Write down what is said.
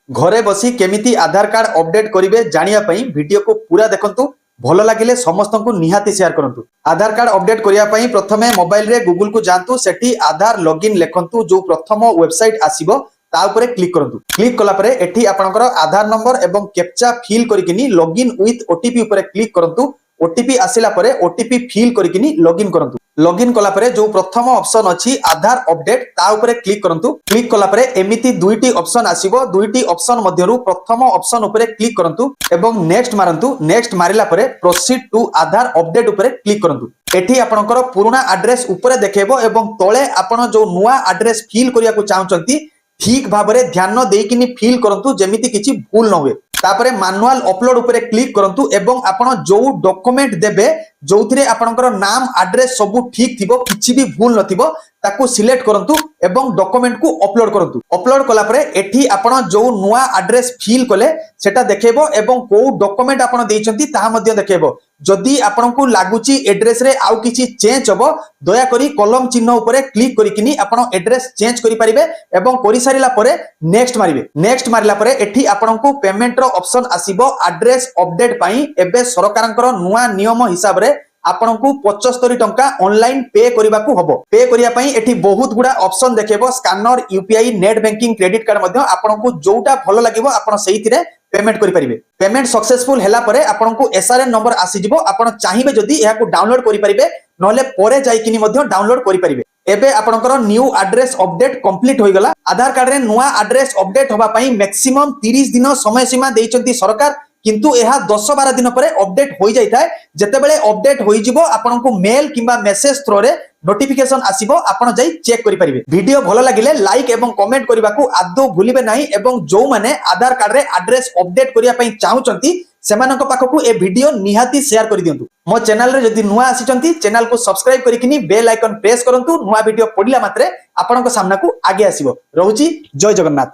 घरे बसी केमिति आधार कार्ड अपडेट करेंगे जानिया वीडियो को पूरा देखंतु। भल लगे समस्त को निहाती शेयर करंतु। आधार कार्ड अपडेट करने प्रथमे मोबाइल रे गूगल को जातु, सेठी आधार लॉगिन लिखंतु। जो प्रथम वेबसाइट आसीबो ता उपरे क्लिक करंतु। क्लिक कला परे एठी आपनकर आधार नंबर एवं कैप्चा फिल करिकिनी लॉगिन विथ ओटीपी उपरे क्लिक करंतु। ओटीपी आसिला परे ओटीपी फिल करिकिनी लॉगिन करंतु। लॉगिन कला परे जो प्रथम ऑप्शन अछि आधार अपडेट ता उपरे क्लिक करंतु। क्लिक कला परे एमिति दुईटी ऑप्शन आसीबो। दुईटी ऑप्शन मध्यरु प्रथम ऑप्शन उपरे क्लिक करंतु एवं नेक्स्ट मारंतु। नेक्स्ट मारिला परे प्रोसीड टू आधार अपडेट उपरे क्लिक करंतु। एठी आपनकर पुराना एड्रेस उपरे देखेबो एवं तळे आपण जो नुवा एड्रेस फिल करिया को चाहउचंती ठीक भाबरे ध्यान देकिनी फिल करंतु जेमिति किछि भूल न होए। तापरे मैनुअल अपलोड उपरे क्लिक करंतु एवं आपण जो डॉक्यूमेंट देबे जोथिरे आपनकर नाम एड्रेस सब ठीक थिबो, किछि भी भूल नथिबो ताकू सिलेक्ट करंतु एवं डॉक्यूमेंट को अपलोड करंतु। अपलोड कला परे एठी आपण जो नुवा एड्रेस फिल कले सेटा देखेबो एवं को डॉक्यूमेंट आपण देइचंती ताहा मध्ये देखेबो। जदि आपण को लागुची एड्रेस रे आउ किछि चेंज हबो दया करी कलम चिन्ह उपरे क्लिक करिकिनी आपण एड्रेस चेंज करि परिबे एवं करि सारिला परे नेक्स्ट मारिबे। नेक्स्ट मारिला परे एठी आपण को पेमेंट रो ऑप्शन आसीबो। एड्रेस अपडेट पई एबे सरकारनकर नुवा नियम हिसाब रे आपण को 75 टंका ऑनलाइन पे करबा को हबो। पे करिया पई एठी बहुत गुडा ऑप्शन देखेबो। Scanner, UPI, net banking, credit card मध्ये आपण को जोटा भलो लागिबो आपण सेहिथिरे पेमेंट करि परिबे। पेमेंट सक्सेसफुल हैला परे आपण को एसआरएन नंबर आसी जिवो। आपण चाहिबे जदी एहा को डाउनलोड करि परिबे नले परे जाइकिनी मध्ये डाउनलोड करि परिबे। एबे आपनकर न्यू एड्रेस अपडेट कंप्लीट होई गला। आधार कार्ड रे नुवा एड्रेस अपडेट होबा पई मैक्सिमम 30 दिन समय सीमा देइचंती सरकार, किंतु यह 10-12 दिन पर अपडेट हो जाए। जितेबले अपडेट हो आपन को मेल किंबा मेसेज थ्रो रे नोटिफिकेशन आसीबो, आपण जाई चेक करि परिबे। वीडियो भलो लागिले लाइक एवं कमेंट करबा को आदौ भूलिबे नाही एवं जो माने आधार कार्ड रे एड्रेस अपडेट करिया पई चाहुचंती सेमानक पाखकू ए वीडियो निहाती शेयर करि दियंतु। मो चैनल रे जदि नुवा आसीचंती चैनल को सब्सक्राइब करिकिनी बेल आइकन प्रेस करंतु। नुवा वीडियो पडिला मात्रे आपनक सामना को आगे आसीबो। रहूची जय जगन्नाथ।